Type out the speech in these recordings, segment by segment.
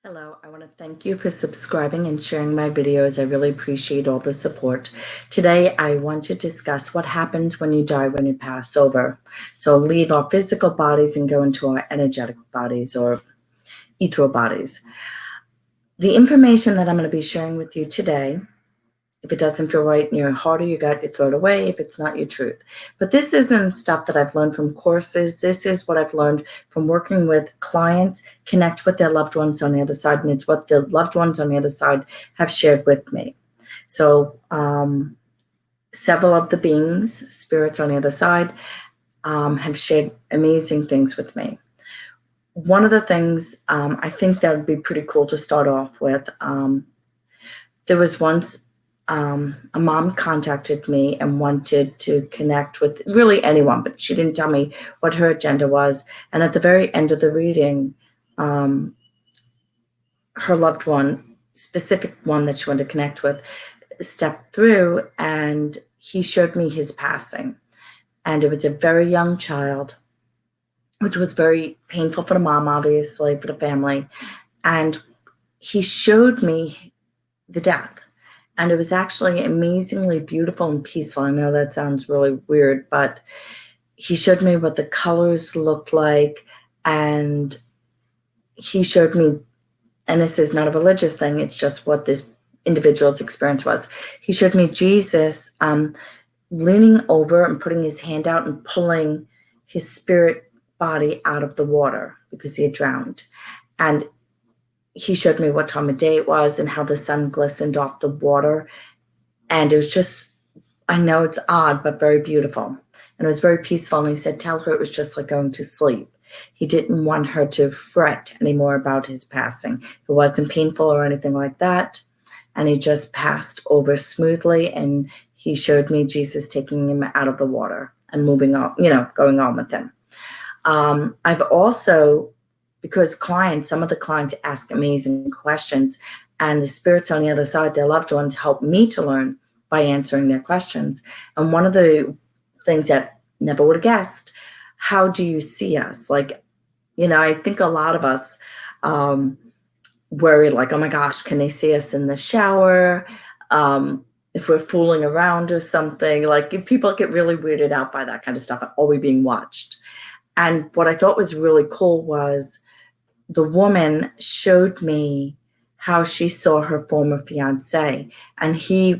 Hello, I want to thank you for subscribing and sharing my videos. I really appreciate all the support. Today, I want to discuss what happens when you die when you pass over. So leave our physical bodies and go into our energetic bodies or ethereal bodies. The information that I'm going to be sharing with you today, if it doesn't feel right in your heart or your gut, you throw it away. If it's not your truth. But this isn't stuff that I've learned from courses. This is what I've learned from working with clients, connect with their loved ones on the other side. And it's what the loved ones on the other side have shared with me. So several of the beings, spirits on the other side, have shared amazing things with me. One of the things I think that would be pretty cool to start off with, there was once a mom contacted me and wanted to connect with really anyone, but she didn't tell me what her agenda was. And at the very end of the reading, her loved one, specific one that she wanted to connect with, stepped through and he showed me his passing. And it was a very young child, which was very painful for the mom, obviously, for the family. And he showed me the death. And it was actually amazingly beautiful and peaceful. I know that sounds really weird, but he showed me what the colors looked like. And he showed me, and this is not a religious thing, it's just what this individual's experience was. He showed me Jesus leaning over and putting his hand out and pulling his spirit body out of the water because he had drowned. And he showed me what time of day it was and how the sun glistened off the water. And it was just, I know it's odd, but very beautiful. And it was very peaceful. And he said, tell her it was just like going to sleep. He didn't want her to fret anymore about his passing. It wasn't painful or anything like that. And he just passed over smoothly. And he showed me Jesus taking him out of the water and moving on, going on with him. I've also, because some of the clients ask amazing questions, and the spirits on the other side, their loved ones, help me to learn by answering their questions. And one of the things that never would have guessed, how do you see us? Like, I think a lot of us worry like, oh my gosh, can they see us in the shower? If we're fooling around or something, like if people get really weirded out by that kind of stuff, are we being watched? And what I thought was really cool was the woman showed me how she saw her former fiance. And you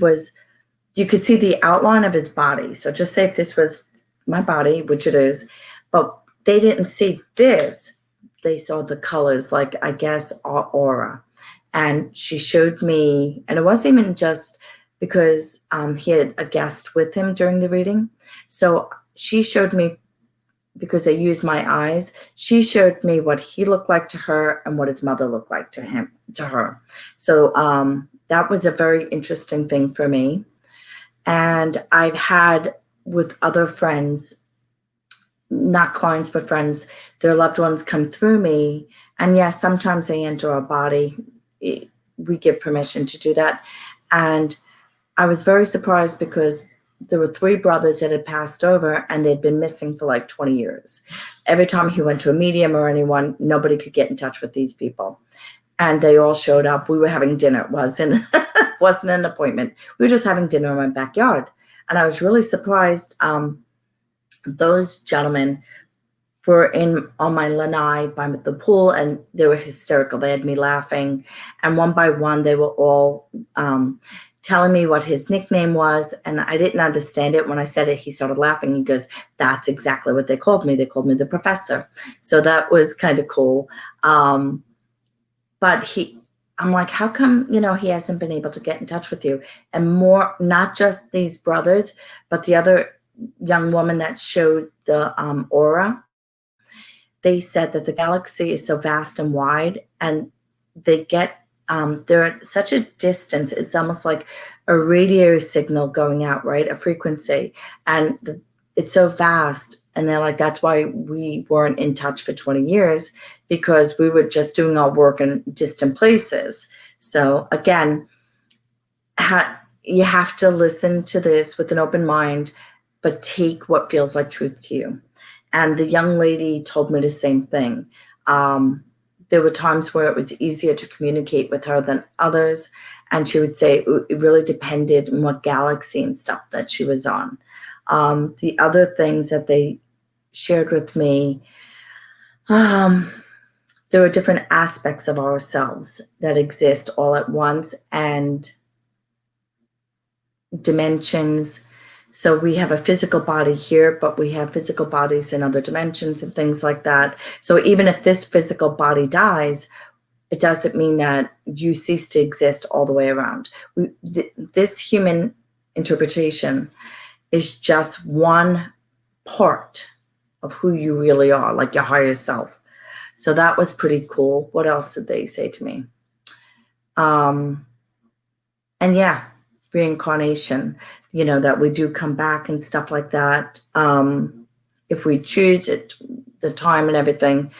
could see the outline of his body. So just say if this was my body, which it is, but they didn't see this. They saw the colors, like I guess our aura. And she showed me, and it wasn't even just because he had a guest with him during the reading. So she showed me, because I used my eyes, she showed me what he looked like to her and what his mother looked like to her. So that was a very interesting thing for me. And I've had with other friends, not clients, but friends, their loved ones come through me. And yes, sometimes they enter our body. We give permission to do that. And I was very surprised because there were 3 brothers that had passed over and they'd been missing for like 20 years. Every time he went to a medium or anyone, nobody could get in touch with these people. And they all showed up. We were having dinner. It wasn't an appointment. We were just having dinner in my backyard. And I was really surprised. Those gentlemen were on my lanai by the pool, and they were hysterical. They had me laughing. And one by one, they were all telling me what his nickname was, and I didn't understand it. When I said it, he started laughing. He goes, that's exactly what they called me. They called me the professor. So that was kind of cool. But I'm like, how come, he hasn't been able to get in touch with you? And more, not just these brothers, but the other young woman that showed the aura, they said that the galaxy is so vast and wide, and they're at such a distance. It's almost like a radio signal going out, right? A frequency. And it's so vast. And they're like, that's why we weren't in touch for 20 years, because we were just doing our work in distant places. So again, you have to listen to this with an open mind, but take what feels like truth to you. And the young lady told me the same thing. there were times where it was easier to communicate with her than others. And she would say it really depended on what galaxy and stuff that she was on. The other things that they shared with me, there are different aspects of ourselves that exist all at once, and dimensions. So we have a physical body here, but we have physical bodies in other dimensions and things like that. So even if this physical body dies, it doesn't mean that you cease to exist all the way around. This human interpretation is just one part of who you really are, like your higher self. So that was pretty cool. What else did they say to me? And yeah, reincarnation, that we do come back and stuff like that. If we choose it, the time and everything.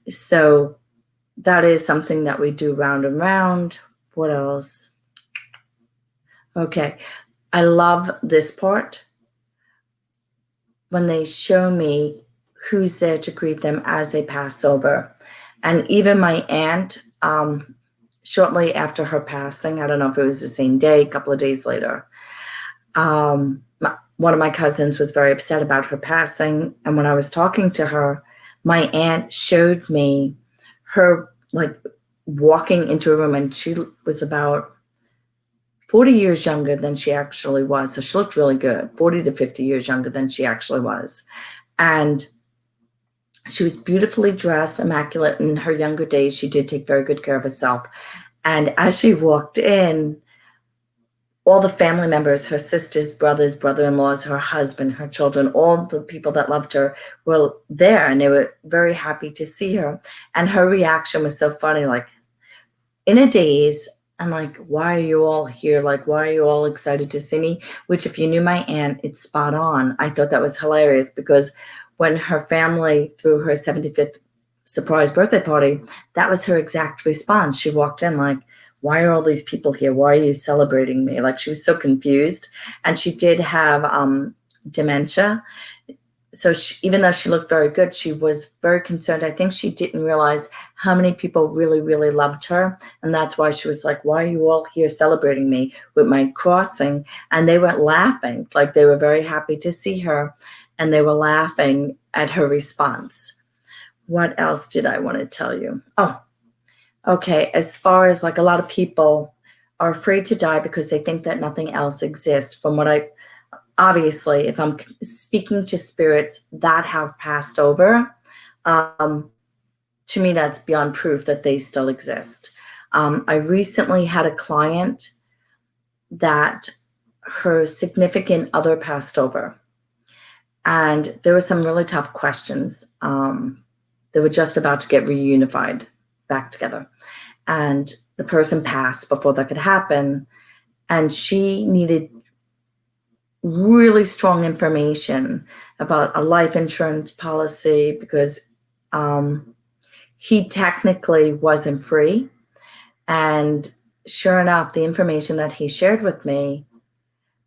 So that is something that we do round and round. What else? Okay. I love this part when they show me who's there to greet them as they pass over. And even my aunt, shortly after her passing, I don't know if it was the same day, a couple of days later, one of my cousins was very upset about her passing. And when I was talking to her, my aunt showed me her like walking into a room, and she was about 40 years younger than she actually was. So she looked really good, 40 to 50 years younger than she actually was. And she was beautifully dressed, immaculate. In her younger days, she did take very good care of herself. And as she walked in, all the family members, her sisters, brothers, brother-in-laws, her husband, her children, all the people that loved her were there, and they were very happy to see her. And her reaction was so funny, like in a daze, and like, why are you all here? Like, why are you all excited to see me? Which, if you knew my aunt, it's spot on. I thought that was hilarious, because when her family threw her 75th surprise birthday party, that was her exact response. She walked in like, why are all these people here? Why are you celebrating me? Like, she was so confused. And she did have dementia. So even though she looked very good, she was very concerned. I think she didn't realize how many people really, really loved her. And that's why she was like, why are you all here celebrating me with my crossing? And they went laughing, like they were very happy to see her. And they were laughing at her response. What else did I want to tell you? Oh, okay. As far as like, a lot of people are afraid to die because they think that nothing else exists. From what obviously, if I'm speaking to spirits that have passed over, to me, that's beyond proof that they still exist. I recently had a client that her significant other passed over. And there were some really tough questions. They were just about to get reunified back together. And the person passed before that could happen. And she needed really strong information about a life insurance policy, because he technically wasn't free. And sure enough, the information that he shared with me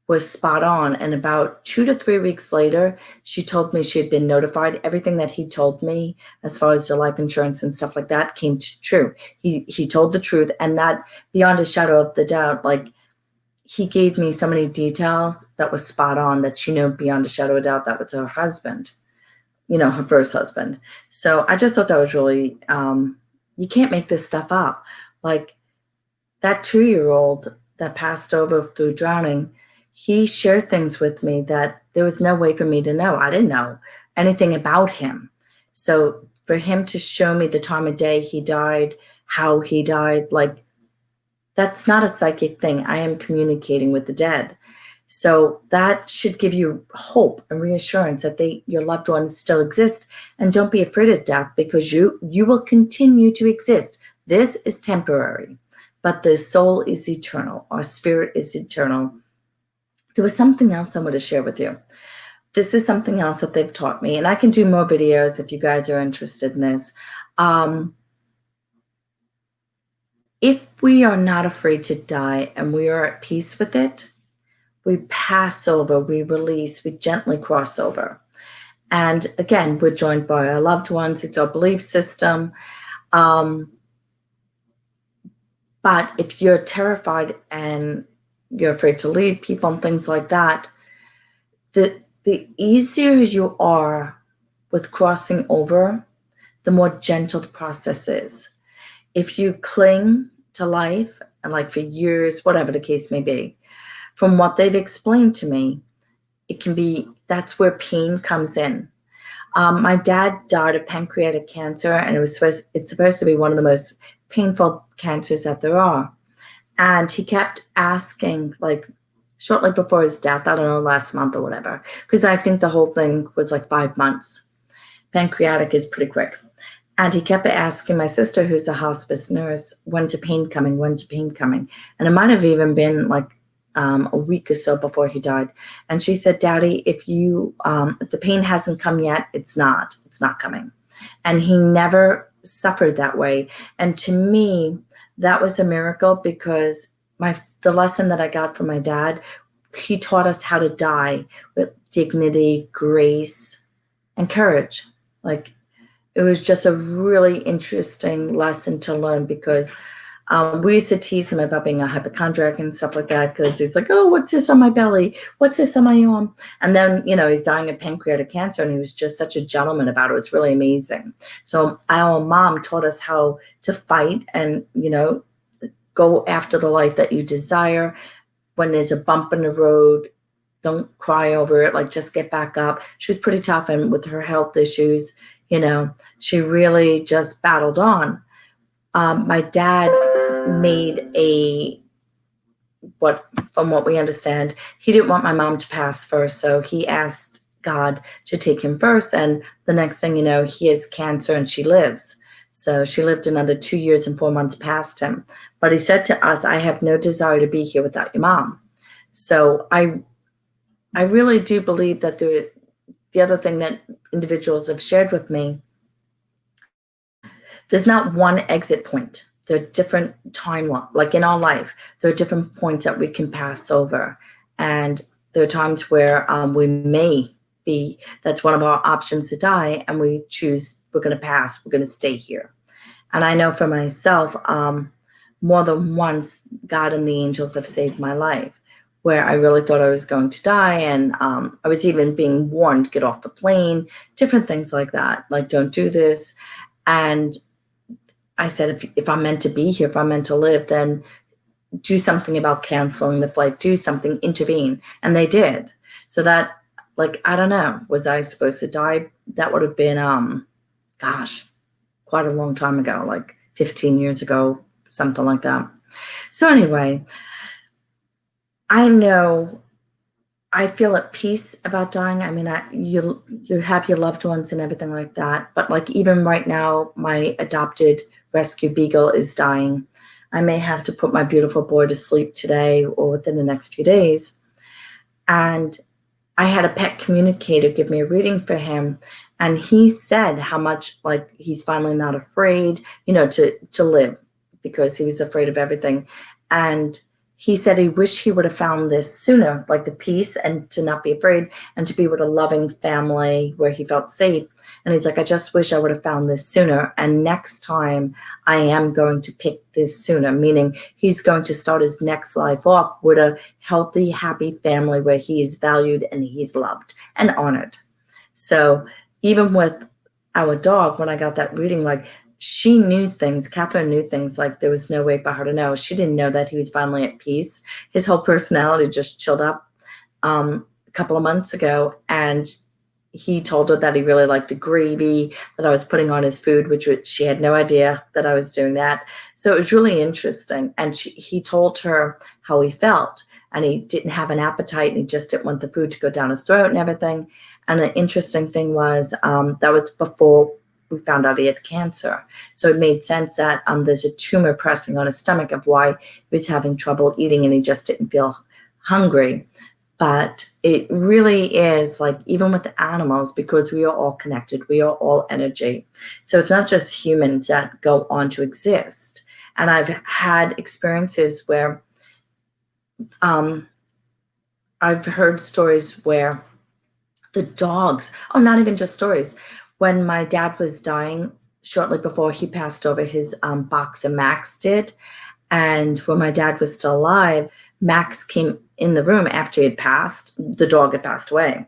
was spot on. And about 2 to 3 weeks later, she told me she had been notified. Everything that he told me as far as the life insurance and stuff like that came true. He told the truth, and that, beyond a shadow of the doubt, like, he gave me so many details that was spot on, that she knew beyond a shadow of doubt that was her husband, her first husband. So I just thought that was really, you can't make this stuff up. Like, that 2-year-old that passed over through drowning, he shared things with me that there was no way for me to know. I didn't know anything about him. So for him to show me the time of day he died, how he died, like, that's not a psychic thing. I am communicating with the dead. So that should give you hope and reassurance that your loved ones still exist. And don't be afraid of death, because you will continue to exist. This is temporary, but the soul is eternal. Our spirit is eternal. There was something else I want to share with you. This is something else that they've taught me, and I can do more videos if you guys are interested in this. If we are not afraid to die and we are at peace with it, we pass over, we release, we gently cross over. And again, we're joined by our loved ones. It's our belief system. But if you're terrified and you're afraid to leave people and things like that, the easier you are with crossing over, the more gentle the process is. If you cling to life and like for years, whatever the case may be, from what they've explained to me, it can be, that's where pain comes in. My dad died of pancreatic cancer, and it's supposed to be one of the most painful cancers that there are. And he kept asking, like, shortly before his death, I don't know, last month or whatever, because I think the whole thing was like 5 months. Pancreatic is pretty quick. And he kept asking my sister, who's a hospice nurse, when's the pain coming? When's the pain coming? And it might have even been like a week or so before he died. And she said, Daddy, if the pain hasn't come yet, it's not coming. And he never suffered that way. And to me, that was a miracle, because the lesson that I got from my dad, he taught us how to die with dignity, grace, and courage. Like, it was just a really interesting lesson to learn, because we used to tease him about being a hypochondriac and stuff like that, because he's like, oh, what's this on my belly? What's this on my arm? And then, he's dying of pancreatic cancer, and he was just such a gentleman about it. It's really amazing. So our mom taught us how to fight and, go after the life that you desire. When there's a bump in the road, don't cry over it. Like, just get back up. She was pretty tough, and with her health issues, she really just battled on. My dad made from what we understand, he didn't want my mom to pass first. So he asked God to take him first. And the next thing you know, he has cancer and she lives. So she lived another 2 years and 4 months past him. But he said to us, I have no desire to be here without your mom. So I really do believe that the other thing that individuals have shared with me, there's not one exit point. There are different timelines. Like in our life, there are different points that we can pass over. And there are times where we may be, that's one of our options to die, and we choose, we're going to pass, we're going to stay here. And I know for myself, more than once, God and the angels have saved my life, where I really thought I was going to die. And I was even being warned, get off the plane, different things like that, like, don't do this. And I said, if I'm meant to be here, if I'm meant to live, then do something about canceling the flight, do something, intervene. And they did. So that, like, I don't know, was I supposed to die? That would have been, quite a long time ago, like 15 years ago, something like that. So anyway, I know I feel at peace about dying. I mean, you have your loved ones and everything like that. But like, even right now, my adopted rescue beagle is dying. I may have to put my beautiful boy to sleep today or within the next few days. And I had a pet communicator give me a reading for him. And he said how much, like, he's finally not afraid, to live, because he was afraid of everything. And he said he wished he would have found this sooner, like the peace, and to not be afraid, and to be with a loving family where he felt safe. And he's like, I just wish I would have found this sooner. And next time I am going to pick this sooner, meaning he's going to start his next life off with a healthy, happy family where he is valued and he's loved and honored. So even with our dog, when I got that reading, like, she knew things. Catherine knew things like there was no way for her to know. She didn't know that he was finally at peace. His whole personality just chilled up a couple of months ago. And he told her that he really liked the gravy that I was putting on his food, which she had no idea that I was doing that. So it was really interesting. And he told her how he felt. And he didn't have an appetite, and he just didn't want the food to go down his throat and everything. And the interesting thing was that was before we found out he had cancer. So it made sense that there's a tumor pressing on his stomach of why he was having trouble eating, and he just didn't feel hungry. But it really is, like, even with the animals, because we are all connected, we are all energy. So it's not just humans that go on to exist. And I've had experiences where I've heard stories where the dogs, not even just stories, when my dad was dying, shortly before he passed over, his boxer Max did. And when my dad was still alive, Max came in the room after he had passed. The dog had passed away.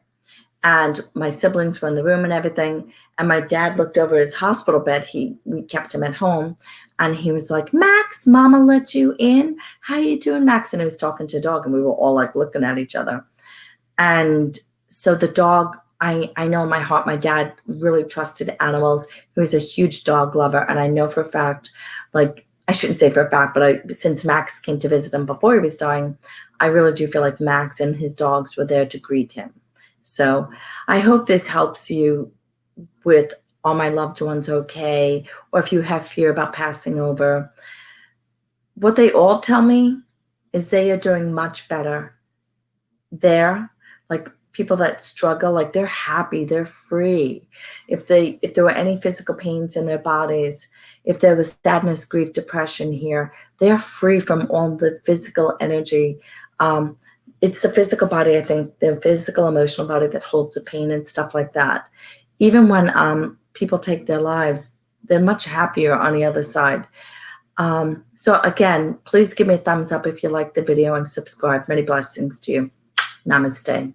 And my siblings were in the room and everything. And my dad looked over his hospital bed. We kept him at home. And he was like, Max, Mama let you in. How you doing, Max? And he was talking to a dog. And we were all like looking at each other. And so the dog, I know in my heart, my dad really trusted animals. He was a huge dog lover. And I know for a fact, like, I shouldn't say for a fact, but since Max came to visit him before he was dying, I really do feel like Max and his dogs were there to greet him. So I hope this helps you with are my loved ones okay? Or if you have fear about passing over. What they all tell me is they are doing much better. Like people that struggle, like they're happy, they're free. If there were any physical pains in their bodies, if there was sadness, grief, depression here, they're free from all the physical energy. It's the physical body, I think, the physical, emotional body that holds the pain and stuff like that. Even when people take their lives, they're much happier on the other side. So again, please give me a thumbs up if you like the video and subscribe. Many blessings to you. Namaste.